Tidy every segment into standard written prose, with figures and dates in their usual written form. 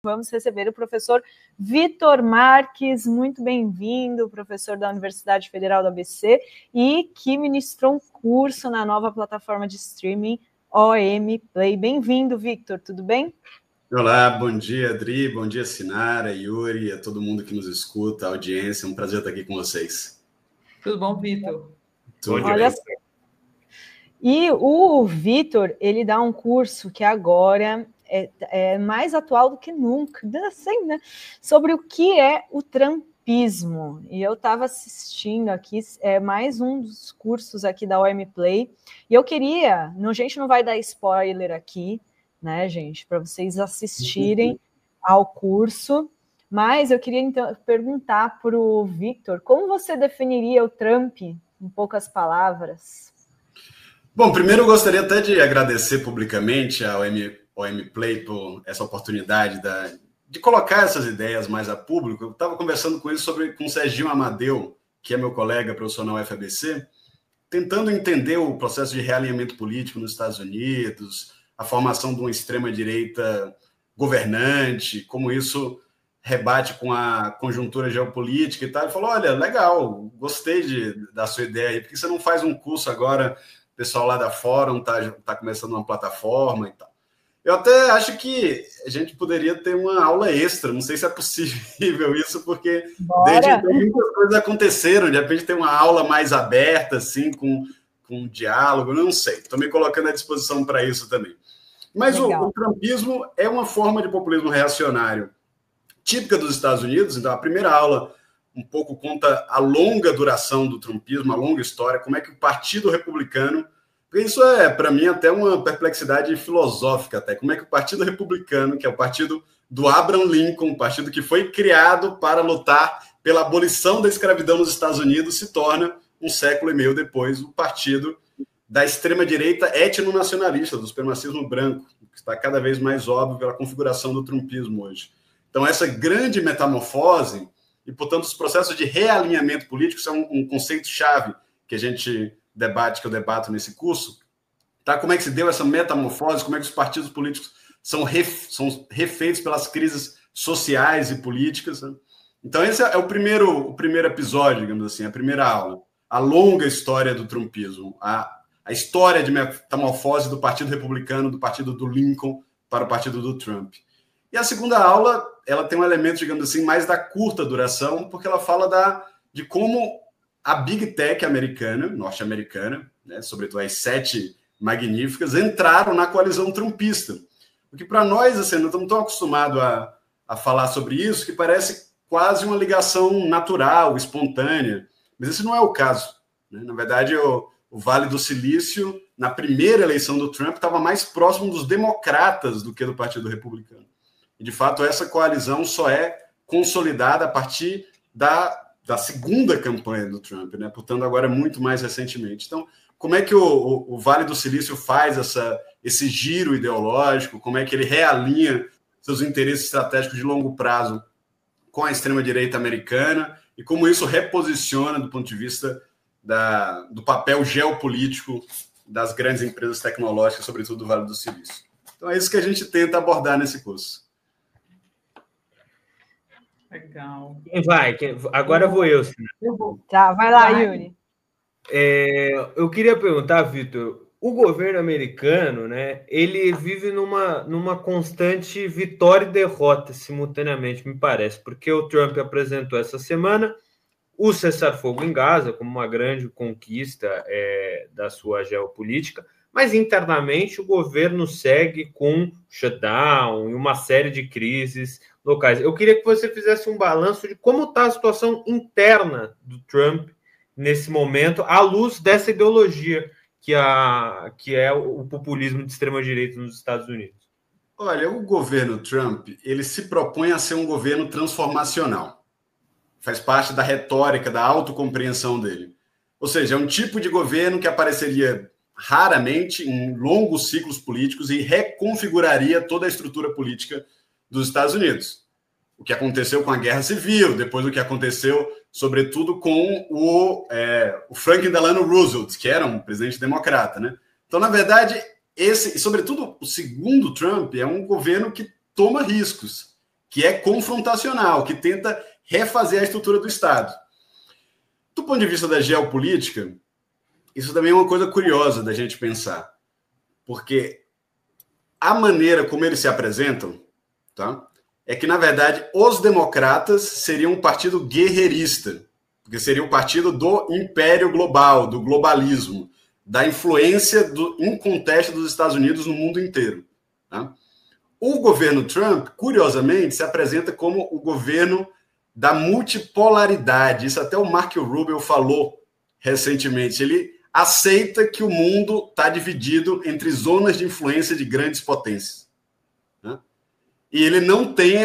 Vamos receber o professor Vitor Marques, muito bem-vindo, professor da Universidade Federal do ABC e que ministrou um curso na nova plataforma de streaming OM Play. Bem-vindo, Victor, tudo bem? Olá, bom dia, Adri, bom dia, Sinara, Yuri, a todo mundo que nos escuta, a audiência, é um prazer estar aqui com vocês. Tudo bom, Vitor? Tudo bem. Olha, e o Vitor, ele dá um curso que agora é mais atual do que nunca, assim, né? Sobre o que é o trumpismo. E eu estava assistindo aqui, mais um dos cursos aqui da OM Play, e eu queria, a gente não vai dar spoiler aqui, né, gente, para vocês assistirem ao curso, mas eu queria então perguntar para o Victor, como você definiria o Trump em poucas palavras? Bom, primeiro eu gostaria até de agradecer publicamente ao OM Play por essa oportunidade de colocar essas ideias mais a público. Eu estava conversando com ele com o Serginho Amadeu, que é meu colega profissional UFABC, tentando entender o processo de realinhamento político nos Estados Unidos, a formação de uma extrema-direita governante, como isso rebate com a conjuntura geopolítica e tal. Ele falou, olha, legal, gostei da sua ideia aí, por que você não faz um curso agora? O pessoal lá da Fórum tá começando uma plataforma e tal. Eu até acho que a gente poderia ter uma aula extra, não sei se é possível isso, porque desde então muitas coisas aconteceram, de repente tem uma aula mais aberta, assim, com diálogo, não sei. Estou me colocando à disposição para isso também. Mas o trumpismo é uma forma de populismo reacionário típica dos Estados Unidos. Então, a primeira aula um pouco conta a longa duração do trumpismo, a longa história, como é que o Partido Republicano... Porque isso é, para mim, até uma perplexidade filosófica, até. Como é que o Partido Republicano, que é o partido do Abraham Lincoln, um partido que foi criado para lutar pela abolição da escravidão nos Estados Unidos, se torna, um século e meio depois, o partido da extrema-direita etnonacionalista, do supremacismo branco, que está cada vez mais óbvio pela configuração do trumpismo hoje. Então, essa grande metamorfose e, portanto, os processos de realinhamento político são um conceito-chave que a gente debate, que eu debato nesse curso, tá? Como é que se deu essa metamorfose, como é que os partidos políticos são refeitos pelas crises sociais e políticas, né? Então, esse é o primeiro episódio, digamos assim, a primeira aula, a longa história do trumpismo, a história de metamorfose do Partido Republicano, do partido do Lincoln para o partido do Trump. E a segunda aula, ela tem um elemento, digamos assim, mais da curta duração, porque ela fala de como a Big Tech americana, norte-americana, né, sobretudo as 7 magníficas, entraram na coalizão trumpista. Porque para nós, assim, não estamos tão acostumados a falar sobre isso, que parece quase uma ligação natural, espontânea. Mas esse não é o caso, né? Na verdade, o Vale do Silício, na primeira eleição do Trump, estava mais próximo dos democratas do que do Partido Republicano. E, de fato, essa coalizão só é consolidada a partir da segunda campanha do Trump, né? Portanto, agora muito mais recentemente. Então, como é que o Vale do Silício faz esse giro ideológico? Como é que ele realinha seus interesses estratégicos de longo prazo com a extrema-direita americana? E como isso reposiciona, do ponto de vista do papel geopolítico das grandes empresas tecnológicas, sobretudo do Vale do Silício? Então, é isso que a gente tenta abordar nesse curso. Legal. Agora vou eu, Sinara. Tá, vai lá, Yuri. Eu queria perguntar, Vitor, o governo americano, né, ele vive numa constante vitória e derrota simultaneamente, me parece, porque o Trump apresentou essa semana o cessar-fogo em Gaza como uma grande conquista da sua geopolítica, mas internamente o governo segue com shutdown e uma série de crises locais. Eu queria que você fizesse um balanço de como está a situação interna do Trump nesse momento, à luz dessa ideologia que é o populismo de extrema-direita nos Estados Unidos. Olha, o governo Trump, ele se propõe a ser um governo transformacional. Faz parte da retórica, da autocompreensão dele. Ou seja, é um tipo de governo que apareceria raramente em longos ciclos políticos e reconfiguraria toda a estrutura política dos Estados Unidos. O que aconteceu com a Guerra Civil, depois o que aconteceu, sobretudo, com o Franklin Delano Roosevelt, que era um presidente democrata, né? Então, na verdade, e sobretudo o segundo Trump, é um governo que toma riscos. que é confrontacional, que tenta refazer a estrutura do Estado. Do ponto de vista da geopolítica, isso também é uma coisa curiosa da gente pensar, porque a maneira como eles se apresentam, tá, é que, na verdade, os democratas seriam um partido guerreirista, porque seria o partido do império global, do globalismo, da influência inconteste dos Estados Unidos no mundo inteiro. Tá? O governo Trump, curiosamente, se apresenta como o governo da multipolaridade. Isso até o Marco Rubio falou recentemente. Ele aceita que o mundo está dividido entre zonas de influência de grandes potências. Né? E ele não tem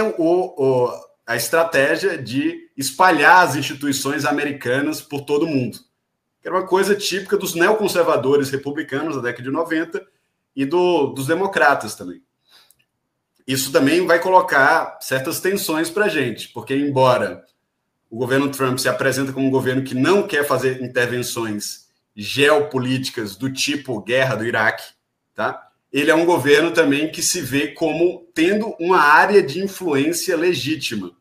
a estratégia de espalhar as instituições americanas por todo o mundo. Que era uma coisa típica dos neoconservadores republicanos da década de 90 e dos democratas também. Isso também vai colocar certas tensões para a gente, porque embora o governo Trump se apresenta como um governo que não quer fazer intervenções geopolíticas do tipo guerra do Iraque, tá? Ele é um governo também que se vê como tendo uma área de influência legítima,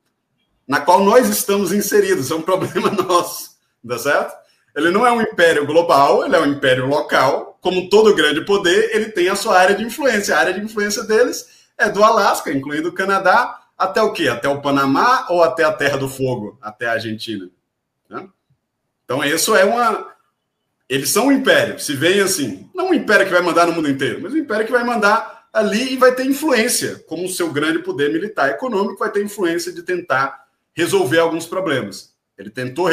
na qual nós estamos inseridos, é um problema nosso, tá certo? Ele não é um império global, ele é um império local, como todo grande poder, ele tem a sua área de influência. A área de influência deles é do Alasca, incluindo o Canadá, até o quê? Até o Panamá ou até a Terra do Fogo, até a Argentina? Né? Então, isso é eles são um império, se veem assim, não um império que vai mandar no mundo inteiro, mas um império que vai mandar ali e vai ter influência, como o seu grande poder militar e econômico vai ter influência de tentar resolver alguns problemas. Ele tentou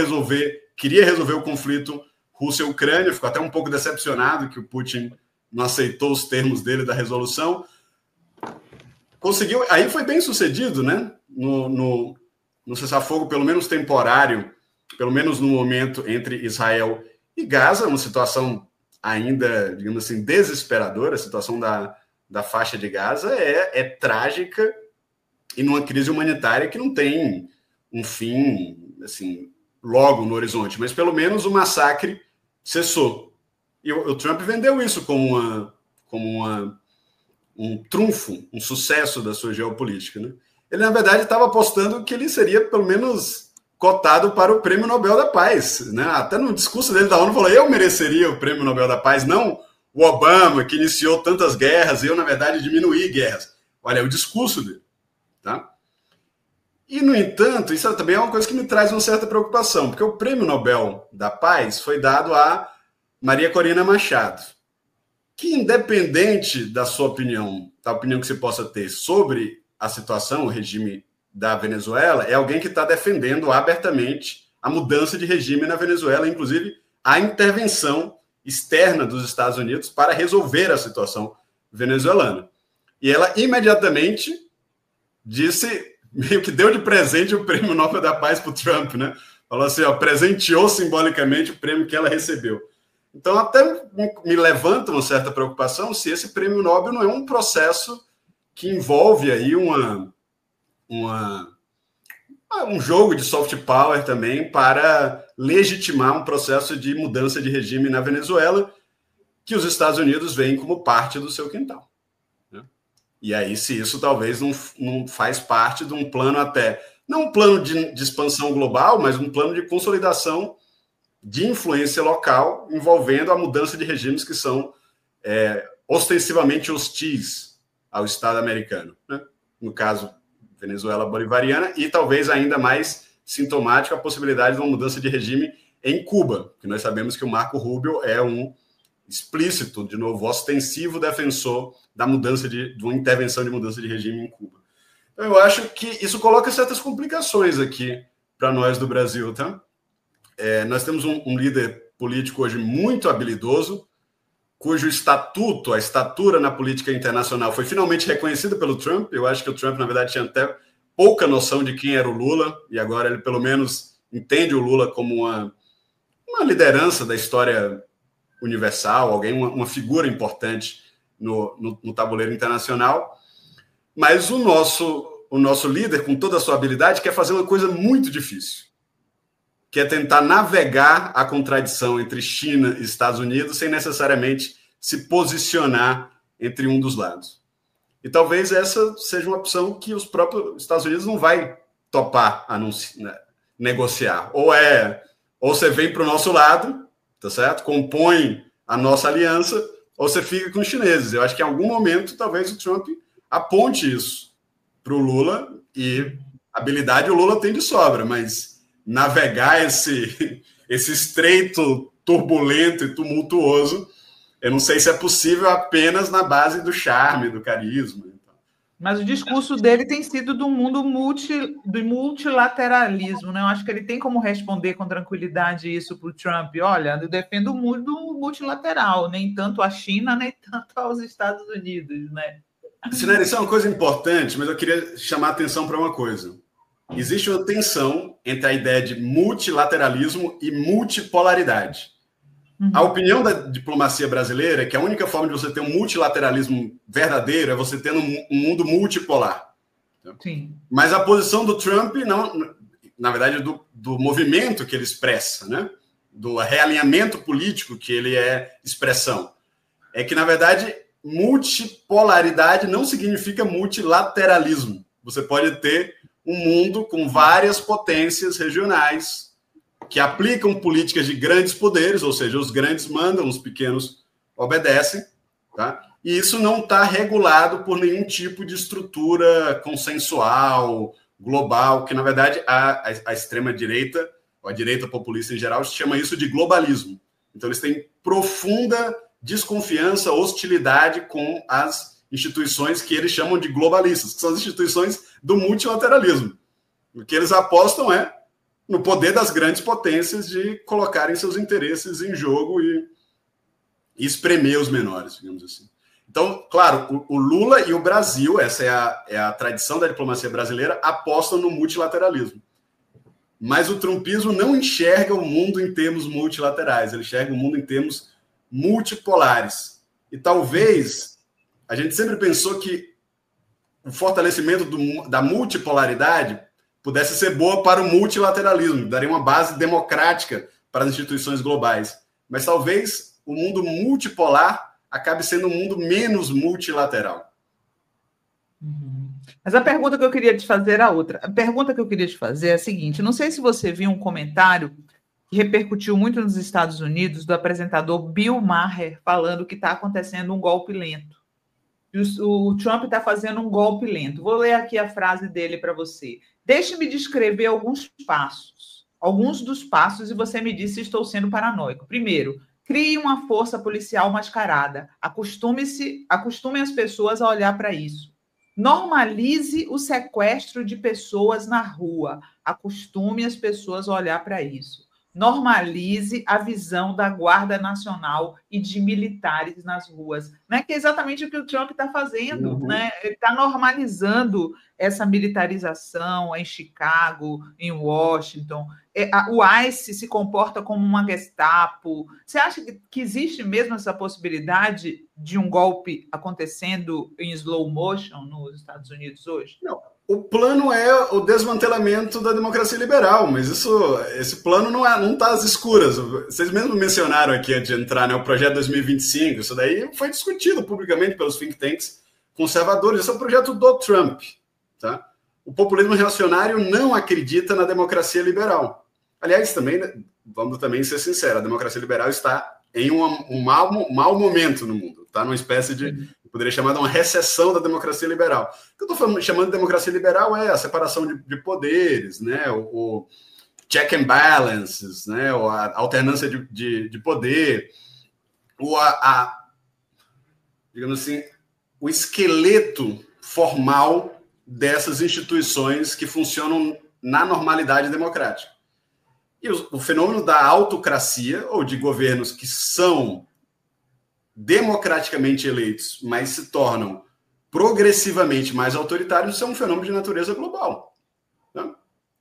queria resolver o conflito Rússia-Ucrânia, ficou até um pouco decepcionado que o Putin não aceitou os termos dele da resolução. Conseguiu, aí foi bem sucedido, né? No cessar-fogo, pelo menos temporário, pelo menos no momento entre Israel e Gaza, uma situação ainda, digamos assim, desesperadora. A situação da faixa de Gaza é trágica e numa crise humanitária que não tem um fim, assim, logo no horizonte, mas pelo menos o massacre cessou. E o Trump vendeu isso como um trunfo, um sucesso da sua geopolítica. Né? Ele, na verdade, estava apostando que ele seria, pelo menos, cotado para o Prêmio Nobel da Paz. Né? Até no discurso dele da ONU, falou, eu mereceria o Prêmio Nobel da Paz, não o Obama, que iniciou tantas guerras, eu, na verdade, diminuí guerras. Olha, é o discurso dele. Tá? E, no entanto, isso também é uma coisa que me traz uma certa preocupação, porque o Prêmio Nobel da Paz foi dado a Maria Corina Machado, que, independente da sua opinião, da opinião que você possa ter sobre a situação, o regime da Venezuela, é alguém que está defendendo abertamente a mudança de regime na Venezuela, inclusive a intervenção externa dos Estados Unidos para resolver a situação venezuelana. E ela imediatamente disse, meio que deu de presente o Prêmio Nobel da Paz para o Trump, né? Falou assim, presenteou simbolicamente o prêmio que ela recebeu. Então, até me levanta uma certa preocupação se esse prêmio Nobel não é um processo que envolve aí um jogo de soft power também para legitimar um processo de mudança de regime na Venezuela que os Estados Unidos veem como parte do seu quintal. Né? E aí, se isso talvez não faz parte de um plano até, não um plano de expansão global, mas um plano de consolidação de influência local envolvendo a mudança de regimes que são ostensivamente hostis ao Estado americano. Né? No caso, Venezuela bolivariana, e talvez ainda mais sintomático a possibilidade de uma mudança de regime em Cuba, que nós sabemos que o Marco Rubio é um explícito, de novo, ostensivo defensor da mudança de uma intervenção de mudança de regime em Cuba. Então, eu acho que isso coloca certas complicações aqui para nós do Brasil, tá? Nós temos um líder político hoje muito habilidoso, cujo estatuto, a estatura na política internacional foi finalmente reconhecida pelo Trump. Eu acho que o Trump, na verdade, tinha até pouca noção de quem era o Lula, e agora ele, pelo menos, entende o Lula como uma liderança da história universal, alguém, uma figura importante no tabuleiro internacional. Mas o nosso líder, com toda a sua habilidade, quer fazer uma coisa muito difícil, que é tentar navegar a contradição entre China e Estados Unidos sem necessariamente se posicionar entre um dos lados. E talvez essa seja uma opção que os próprios Estados Unidos não vai topar negociar. Ou você vem para o nosso lado, tá certo? Compõe a nossa aliança, ou você fica com os chineses. Eu acho que em algum momento talvez o Trump aponte isso para o Lula, e habilidade o Lula tem de sobra, mas navegar esse estreito turbulento e tumultuoso, eu não sei se é possível apenas na base do charme, do carisma. Mas o discurso dele tem sido do mundo do multilateralismo, né? Eu acho que ele tem como responder com tranquilidade isso para o Trump. Olha, eu defendo o mundo multilateral, nem tanto a China, nem tanto aos Estados Unidos, né? Sinara, isso é uma coisa importante, mas eu queria chamar a atenção para uma coisa. Existe uma tensão entre a ideia de multilateralismo e multipolaridade. A opinião da diplomacia brasileira é que a única forma de você ter um multilateralismo verdadeiro é você ter um mundo multipolar. Sim. Mas a posição do Trump, não, na verdade, do movimento que ele expressa, né? Do realinhamento político que ele é expressão, é que, na verdade, multipolaridade não significa multilateralismo. Você pode ter um mundo com várias potências regionais que aplicam políticas de grandes poderes, ou seja, os grandes mandam, os pequenos obedecem, tá? E isso não está regulado por nenhum tipo de estrutura consensual, global, que, na verdade, a extrema-direita, ou a direita populista em geral, chama isso de globalismo. Então, eles têm profunda desconfiança, hostilidade com as instituições que eles chamam de globalistas, que são as instituições do multilateralismo. O que eles apostam é no poder das grandes potências de colocarem seus interesses em jogo e espremer os menores, digamos assim. Então, claro, o Lula e o Brasil, essa é a tradição da diplomacia brasileira, apostam no multilateralismo. Mas o trumpismo não enxerga o mundo em termos multilaterais, ele enxerga o mundo em termos multipolares. E talvez a gente sempre pensou que o fortalecimento da multipolaridade pudesse ser boa para o multilateralismo, daria uma base democrática para as instituições globais. Mas talvez o mundo multipolar acabe sendo um mundo menos multilateral. Mas a pergunta que eu queria te fazer era outra. A pergunta que eu queria te fazer é a seguinte: não sei se você viu um comentário que repercutiu muito nos Estados Unidos do apresentador Bill Maher falando que está acontecendo um golpe lento. O Trump está fazendo um golpe lento. Vou ler aqui a frase dele para você. Deixe-me descrever alguns dos passos, e você me diz se estou sendo paranoico. Primeiro, crie uma força policial mascarada. Acostume as pessoas a olhar para isso. Normalize o sequestro de pessoas na rua. Acostume as pessoas a olhar para isso. Normalize a visão da Guarda Nacional e de militares nas ruas. Né? Que é exatamente o que o Trump está fazendo. Né? Ele está normalizando essa militarização em Chicago, em Washington. O ICE se comporta como uma Gestapo. Você acha que existe mesmo essa possibilidade de um golpe acontecendo em slow motion nos Estados Unidos hoje? Não. O plano é o desmantelamento da democracia liberal, mas esse plano não está às escuras. Vocês mesmo mencionaram aqui, antes de entrar, né, o projeto 2025, isso daí foi discutido publicamente pelos think tanks conservadores. Esse é o projeto do Trump. Tá? O populismo reacionário não acredita na democracia liberal. Aliás, também, vamos também ser sinceros, a democracia liberal está em um mau momento no mundo. Está numa espécie de, eu poderia chamar de uma recessão da democracia liberal. O que eu estou chamando de democracia liberal é a separação de poderes, né? O check and balances, né? A alternância de poder, digamos assim, o esqueleto formal dessas instituições que funcionam na normalidade democrática. E o fenômeno da autocracia, ou de governos que são democraticamente eleitos, mas se tornam progressivamente mais autoritários, isso é um fenômeno de natureza global.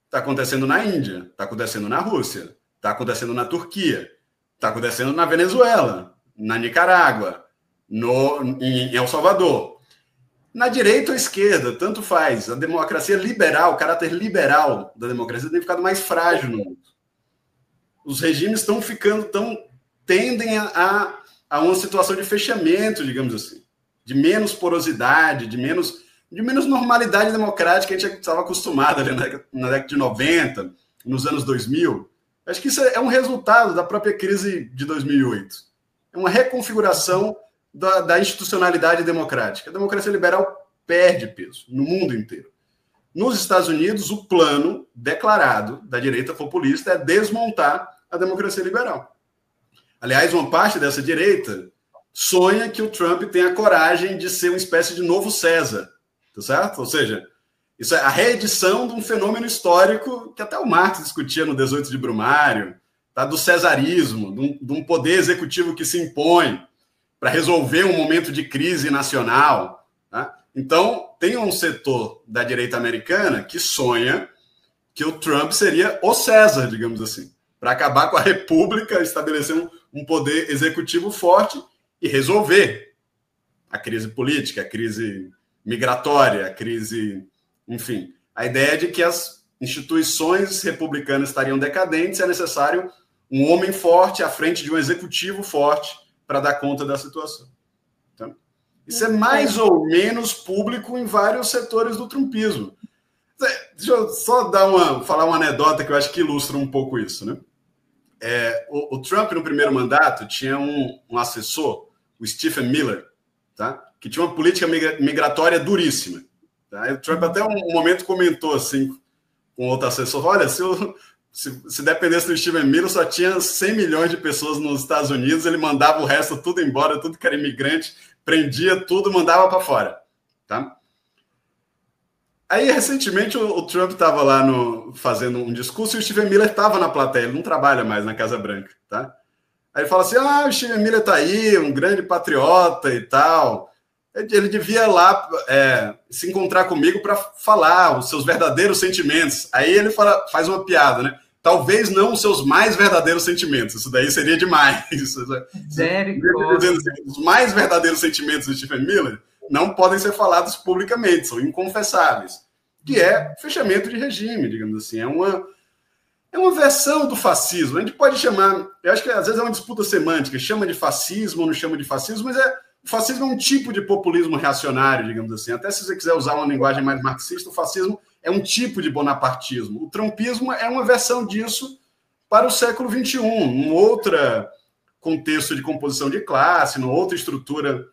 Está acontecendo na Índia, está acontecendo na Rússia, está acontecendo na Turquia, está acontecendo na Venezuela, na Nicarágua, em El Salvador. Na direita ou esquerda, tanto faz. A democracia liberal, o caráter liberal da democracia tem ficado mais frágil no mundo. Os regimes estão ficando tendem a uma situação de fechamento, digamos assim, de menos porosidade, de menos normalidade democrática que a gente estava acostumado ali na década de 90, nos anos 2000. Acho que isso é um resultado da própria crise de 2008. É uma reconfiguração da institucionalidade democrática. A democracia liberal perde peso no mundo inteiro. Nos Estados Unidos, o plano declarado da direita populista é desmontar a democracia liberal. Aliás, uma parte dessa direita sonha que o Trump tenha coragem de ser uma espécie de novo César, tá certo? Ou seja, isso é a reedição de um fenômeno histórico que até o Marx discutia no 18 de Brumário, tá? Do cesarismo, de um poder executivo que se impõe para resolver um momento de crise nacional. Tá? Então, tem um setor da direita americana que sonha que o Trump seria o César, digamos assim, para acabar com a república, estabelecer um poder executivo forte e resolver a crise política, a crise migratória, a crise... Enfim, a ideia é de que as instituições republicanas estariam decadentes e é necessário um homem forte à frente de um executivo forte para dar conta da situação. Então, isso é mais ou menos público em vários setores do trumpismo. Deixa eu só falar uma anedota que eu acho que ilustra um pouco isso, né? O Trump, no primeiro mandato, tinha um assessor, o Stephen Miller, tá? Que tinha uma política migratória duríssima. Tá? O Trump até um momento comentou assim com outro assessor, olha, se dependesse do Stephen Miller, só tinha 100 milhões de pessoas nos Estados Unidos, ele mandava o resto tudo embora, tudo que era imigrante, prendia tudo, mandava para fora. Tá? Aí, recentemente, o Trump estava lá fazendo um discurso e o Stephen Miller estava na plateia, ele não trabalha mais na Casa Branca. Tá? Aí ele fala assim, o Stephen Miller está aí, um grande patriota e tal. Ele devia lá se encontrar comigo para falar os seus verdadeiros sentimentos. Aí ele faz uma piada, né? Talvez não os seus mais verdadeiros sentimentos. Isso daí seria demais. Os mais verdadeiros sentimentos do Stephen Miller não podem ser falados publicamente, são inconfessáveis. Que é fechamento de regime, digamos assim. É uma versão do fascismo. A gente pode chamar... Eu acho que às vezes é uma disputa semântica. Chama de fascismo ou não chama de fascismo, mas o fascismo é um tipo de populismo reacionário, digamos assim. Até se você quiser usar uma linguagem mais marxista, o fascismo é um tipo de bonapartismo. O trumpismo é uma versão disso para o século XXI, num outro contexto de composição de classe, numa outra estrutura,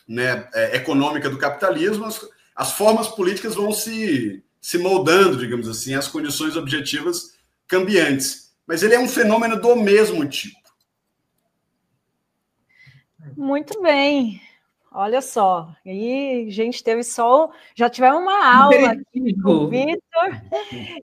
né, econômica do capitalismo. As formas políticas vão se moldando, digamos assim, as condições objetivas cambiantes. Mas ele é um fenômeno do mesmo tipo. Muito bem. Olha só, e a gente já tivemos uma aula aqui com o Vitor,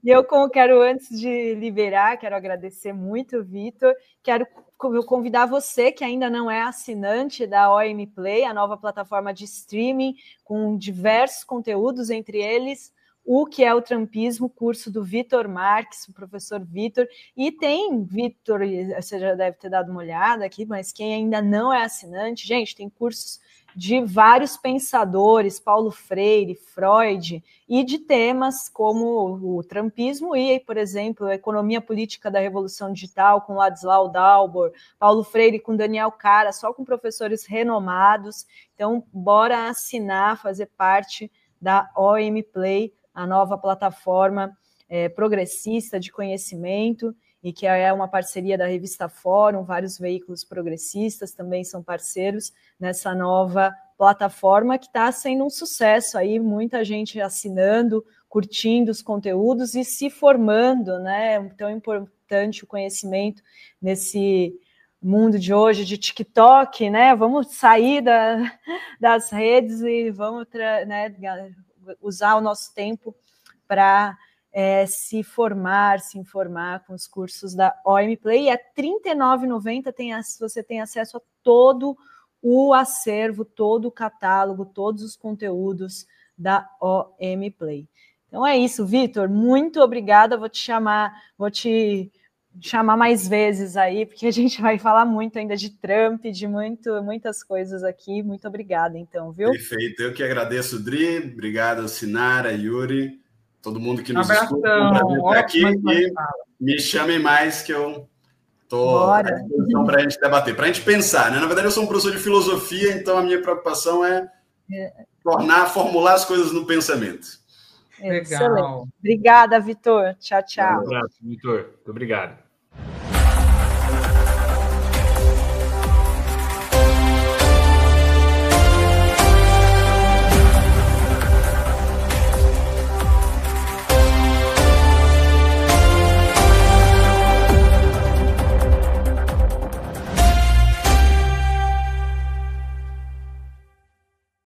e eu quero, antes de liberar, quero agradecer muito, Vitor, quero convidar você, que ainda não é assinante da OM Play, a nova plataforma de streaming, com diversos conteúdos, entre eles o que é o trumpismo, curso do Vitor Marques, o professor Vitor, e tem, Vitor, você já deve ter dado uma olhada aqui, mas quem ainda não é assinante, gente, tem cursos de vários pensadores, Paulo Freire, Freud, e de temas como o trumpismo e, por exemplo, a economia política da Revolução Digital, com Ladislau Dalbor, Paulo Freire com Daniel Cara, só com professores renomados. Então, bora assinar, fazer parte da OM Play, a nova plataforma progressista de conhecimento, e que é uma parceria da revista Fórum, vários veículos progressistas também são parceiros nessa nova plataforma que está sendo um sucesso aí, muita gente assinando, curtindo os conteúdos e se formando, né? É tão importante o conhecimento nesse mundo de hoje de TikTok, né? Vamos sair das redes e vamos usar o nosso tempo para se informar com os cursos da OM Play. E é R$ 39,90, você tem acesso a todo o acervo, todo o catálogo, todos os conteúdos da OM Play. Então é isso, Vitor, muito obrigada, vou te chamar mais vezes aí, porque a gente vai falar muito ainda de Trump, de muitas coisas aqui. Muito obrigada, então, viu? Perfeito, eu que agradeço, Dri, obrigado, Sinara, Yuri, todo mundo que nos escuta, um prazer estar aqui, e me chamem mais que eu estou à disposição para a gente debater, para a gente pensar, né? Na verdade, eu sou um professor de filosofia, então a minha preocupação é formular as coisas no pensamento. Legal. Obrigada, Vitor. Tchau, tchau. Um abraço, Vitor. Muito obrigado.